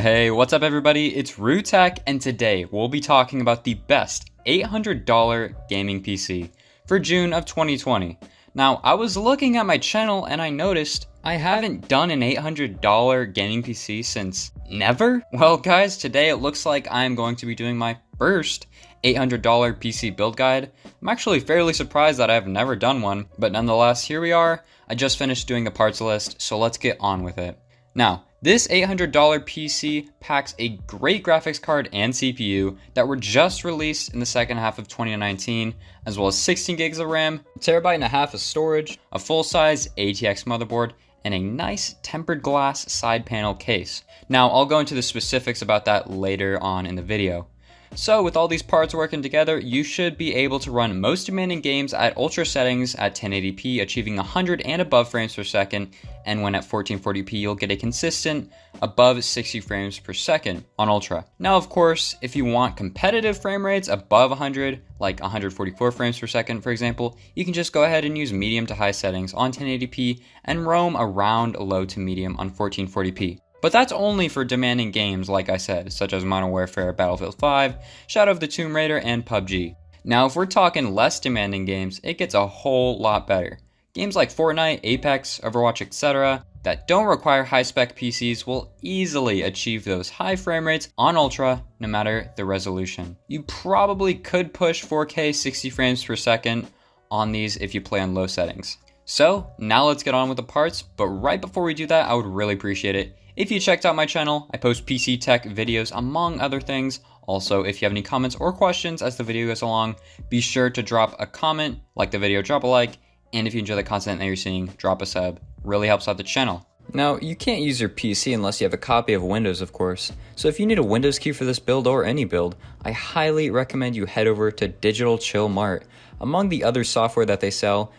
Hey, what's up everybody? It's Rutech, and today we'll be talking about the best $800 gaming PC for June of 2020. Now, I was looking at my channel and I noticed I haven't done an $800 gaming PC since never? Well guys, today it looks like I'm going to be doing my first $800 PC build guide. I'm actually fairly surprised that I've never done one, but nonetheless, here we are. I just finished doing the parts list, so let's get on with it. Now, this $800 PC packs a great graphics card and CPU that were just released in the second half of 2019, as well as 16 gigs of RAM, 1.5 TB of storage, a full-size ATX motherboard, and a nice tempered glass side panel case. Now, I'll go into the specifics about that later on in the video. So with all these parts working together, you should be able to run most demanding games at ultra settings at 1080p, achieving 100 and above frames per second, and when at 1440p you'll get a consistent above 60 frames per second on ultra. Now of course, if you want competitive frame rates above 100, like 144 frames per second for example, you can just go ahead and use medium to high settings on 1080p and roam around low to medium on 1440p. But that's only for demanding games, like I said, such as Modern Warfare, Battlefield 5, Shadow of the Tomb Raider, and PUBG. Now, if we're talking less demanding games, it gets a whole lot better. Games like Fortnite, Apex, Overwatch, etc. that don't require high-spec PCs will easily achieve those high frame rates on Ultra, no matter the resolution. You probably could push 4K 60 frames per second on these if you play on low settings. So, now let's get on with the parts, but right before we do that, I would really appreciate it if you checked out my channel. I post PC tech videos among other things. Also, if you have any comments or questions as the video goes along, be sure to drop a comment, like the video, drop a like, and if you enjoy the content that you're seeing, drop a sub. Really helps out the channel. Now, you can't use your PC unless you have a copy of Windows, of course. So if you need a Windows key for this build or any build, I highly recommend you head over to Digital Chill Mart. Among the other software that they sell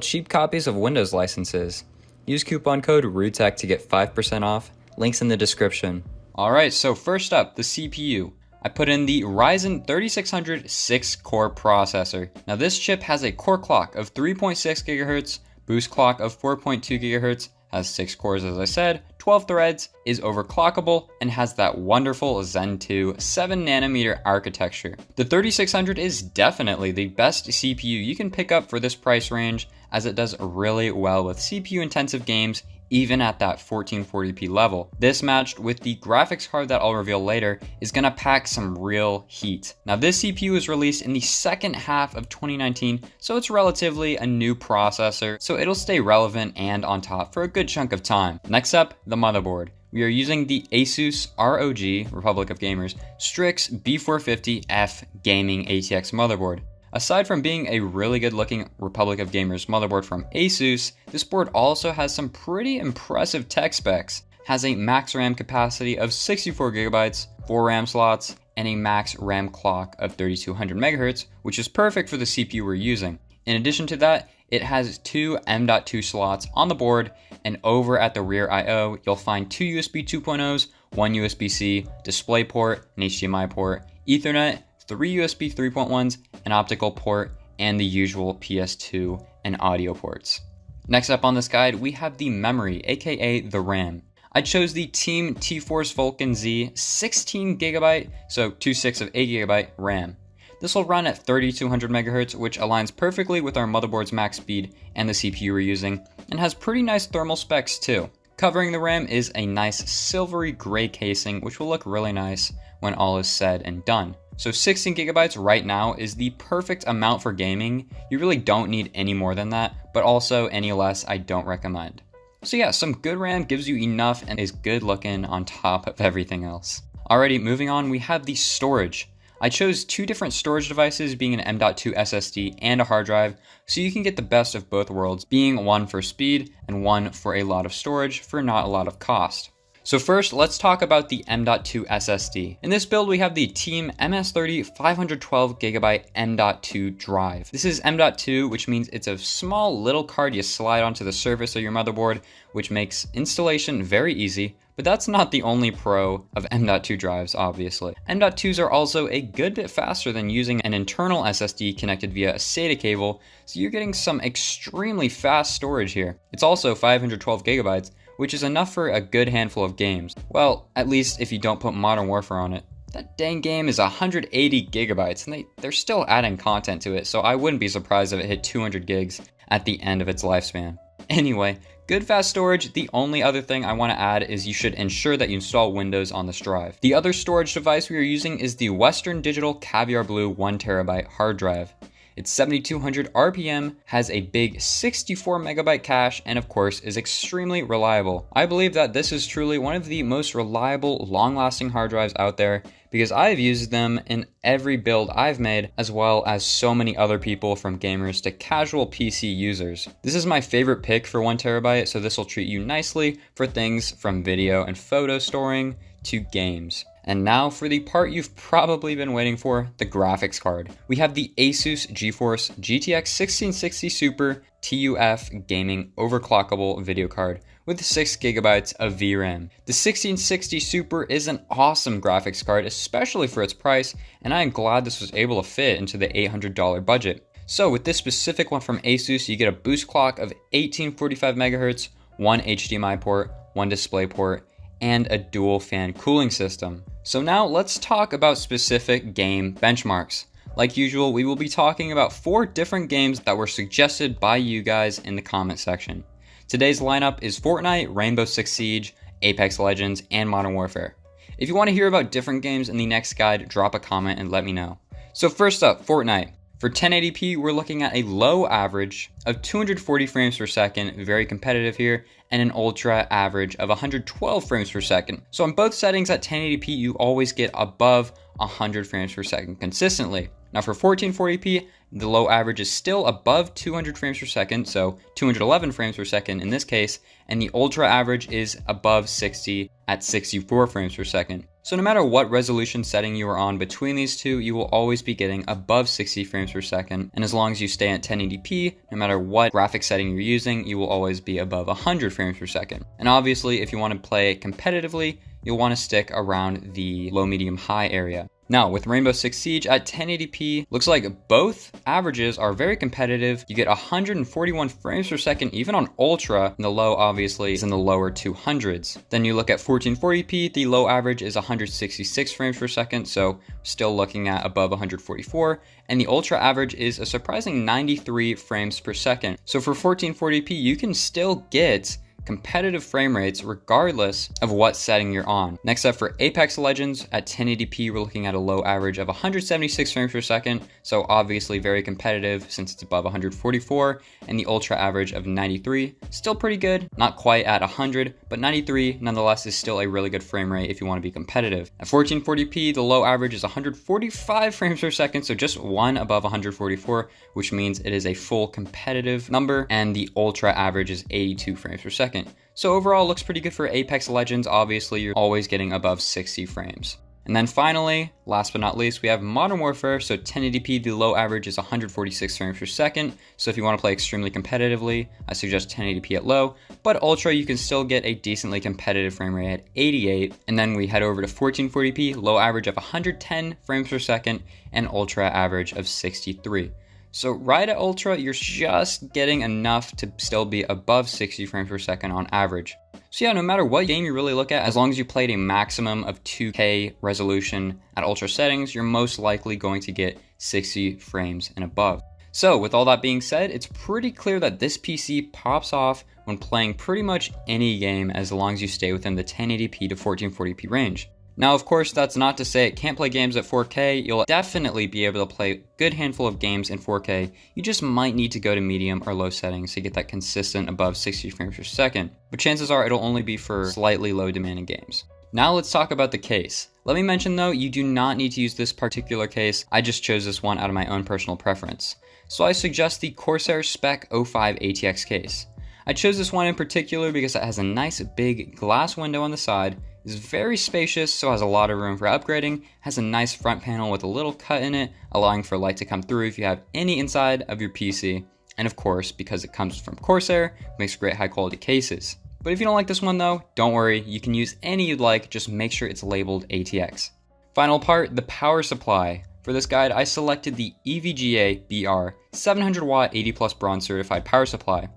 cheap copies of Windows licenses. Use coupon code RUTECH to get 5% off. Links in the description. Alright, so first up, the CPU. I put in the Ryzen 3600 6-core processor. Now this chip has a core clock of 3.6 GHz, boost clock of 4.2 GHz, has 6 cores as I said, 12 threads, is overclockable, and has that wonderful Zen 2 7nm architecture. The 3600 is definitely the best CPU you can pick up for this price range, as it does really well with CPU intensive games even at that 1440p level. This matched with the graphics card that I'll reveal later is gonna pack some real heat. Now this CPU was released in the second half of 2019, so it's relatively a new processor, so it'll stay relevant and on top for a good chunk of time. Next up, the motherboard. We are using the Asus ROG, Republic of Gamers, STRIX B450F Gaming ATX motherboard. Aside from being a really good looking Republic of Gamers motherboard from Asus, this board also has some pretty impressive tech specs. Has a max RAM capacity of 64 GB, 4 RAM slots, and a max RAM clock of 3200 MHz, which is perfect for the CPU we're using. In addition to that, it has 2 M.2 slots on the board, and over at the rear I/O, you'll find 2 USB 2.0s, 1 USB-C, DisplayPort, an HDMI port, Ethernet, 3 USB 3.1s, an optical port, and the usual PS2 and audio ports. Next up on this guide, we have the memory, aka the RAM. I chose the Team T-Force Vulcan Z 16GB, so 2 sticks of 8GB RAM. This will run at 3200 MHz, which aligns perfectly with our motherboard's max speed and the CPU we're using, and has pretty nice thermal specs too. Covering the RAM is a nice silvery gray casing, which will look really nice when all is said and done. So 16 GB right now is the perfect amount for gaming. You really don't need any more than that, but also any less I don't recommend. So yeah, some good RAM gives you enough and is good looking on top of everything else. Alrighty, moving on, we have the storage. I chose 2 different storage devices, being an M.2 SSD and a hard drive, so you can get the best of both worlds, being one for speed and one for a lot of storage for not a lot of cost. So first, let's talk about the M.2 SSD. In this build, we have the Team MS30 512GB M.2 drive. This is M.2, which means it's a small little card you slide onto the surface of your motherboard, which makes installation very easy. But that's not the only pro of M.2 drives, obviously. M.2s are also a good bit faster than using an internal SSD connected via a SATA cable, so you're getting some extremely fast storage here. It's also 512 gigabytes, which is enough for a good handful of games. Well, at least if you don't put Modern Warfare on it. That dang game is 180 gigabytes, and they're still adding content to it, so I wouldn't be surprised if it hit 200 gigs at the end of its lifespan. Anyway, good fast storage. The only other thing I want to add is you should ensure that you install Windows on this drive. The other storage device we are using is the Western Digital Caviar Blue 1TB hard drive. It's 7200 RPM, has a big 64 megabyte cache, and of course is extremely reliable. I believe that this is truly one of the most reliable, long-lasting hard drives out there because I've used them in every build I've made, as well as so many other people from gamers to casual PC users. This is my favorite pick for 1TB, so this will treat you nicely for things from video and photo storing to games. And now for the part you've probably been waiting for, the graphics card. We have the Asus GeForce GTX 1660 Super TUF Gaming Overclockable video card with 6 GB of VRAM. The 1660 Super is an awesome graphics card, especially for its price, and I am glad this was able to fit into the $800 budget. So with this specific one from Asus, you get a boost clock of 1845 MHz, one HDMI port, one display port, and a dual fan cooling system. So now let's talk about specific game benchmarks. Like usual, we will be talking about 4 different games that were suggested by you guys in the comment section. Today's lineup is Fortnite, Rainbow Six Siege, Apex Legends, and Modern Warfare. If you want to hear about different games in the next guide, drop a comment and let me know. So first up, Fortnite. For 1080p, we're looking at a low average of 240 frames per second, very competitive here, and an ultra average of 112 frames per second. So on both settings at 1080p, you always get above 100 frames per second consistently. Now for 1440p, the low average is still above 200 frames per second, so 211 frames per second in this case, and the ultra average is above 60 at 64 frames per second. So no matter what resolution setting you are on between these two, you will always be getting above 60 frames per second, and as long as you stay at 1080p, no matter what graphic setting you're using, you will always be above 100 frames per second. And obviously, if you want to play competitively, you'll want to stick around the low, medium, high area. Now, with Rainbow Six Siege at 1080p, looks like both averages are very competitive. You get 141 frames per second, even on Ultra, and the low obviously is in the lower 200s. Then you look at 1440p, the low average is 166 frames per second, so still looking at above 144, and the Ultra average is a surprising 93 frames per second. So for 1440p, you can still get competitive frame rates regardless of what setting you're on. Next up, for Apex Legends at 1080p, we're looking at a low average of 176 frames per second, so obviously very competitive since it's above 144, and the ultra average of 93. Still pretty good, not quite at 100, but 93 nonetheless is still a really good frame rate if you want to be competitive. At 1440p, the low average is 145 frames per second, so just one above 144, which means it is a full competitive number, and the ultra average is 82 frames per second. So overall, looks pretty good for Apex Legends. Obviously, you're always getting above 60 frames. And then finally, last but not least, we have Modern Warfare. So 1080p, the low average is 146 frames per second. So if you want to play extremely competitively, I suggest 1080p at low. But Ultra, you can still get a decently competitive frame rate at 88. And then we head over to 1440p, low average of 110 frames per second, and Ultra average of 63. So right at Ultra, you're just getting enough to still be above 60 frames per second on average. So yeah, no matter what game you really look at, as long as you played a maximum of 2K resolution at Ultra settings, you're most likely going to get 60 frames and above. So with all that being said, it's pretty clear that this PC pops off when playing pretty much any game as long as you stay within the 1080p to 1440p range. Now, of course, that's not to say it can't play games at 4K. You'll definitely be able to play a good handful of games in 4K. You just might need to go to medium or low settings to get that consistent above 60 frames per second. But chances are it'll only be for slightly low demanding games. Now let's talk about the case. Let me mention though, you do not need to use this particular case. I just chose this one out of my own personal preference. So I suggest the CORSAIR Spec 05 ATX case. I chose this one in particular because it has a nice big glass window on the side, is very spacious, so has a lot of room for upgrading, has a nice front panel with a little cut in it, allowing for light to come through if you have any inside of your PC, and of course, because it comes from CORSAIR, makes great high quality cases. But if you don't like this one though, don't worry, you can use any you'd like, just make sure it's labeled ATX. Final part, the power supply. For this guide, I selected the EVGA BR 700 watt 80 plus bronze certified power supply.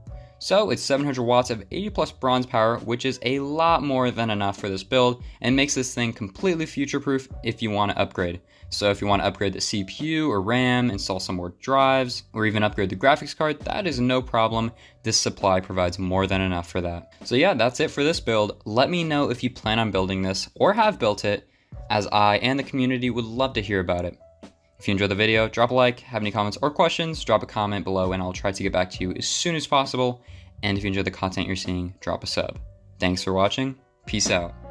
So it's 700 watts of 80 plus bronze power, which is a lot more than enough for this build and makes this thing completely future-proof if you want to upgrade. So if you want to upgrade the CPU or RAM, install some more drives, or even upgrade the graphics card, that is no problem. This supply provides more than enough for that. So yeah, that's it for this build. Let me know if you plan on building this or have built it, as I and the community would love to hear about it. If you enjoyed the video, drop a like, have any comments or questions, drop a comment below and I'll try to get back to you as soon as possible. And if you enjoyed the content you're seeing, drop a sub. Thanks for watching. Peace out.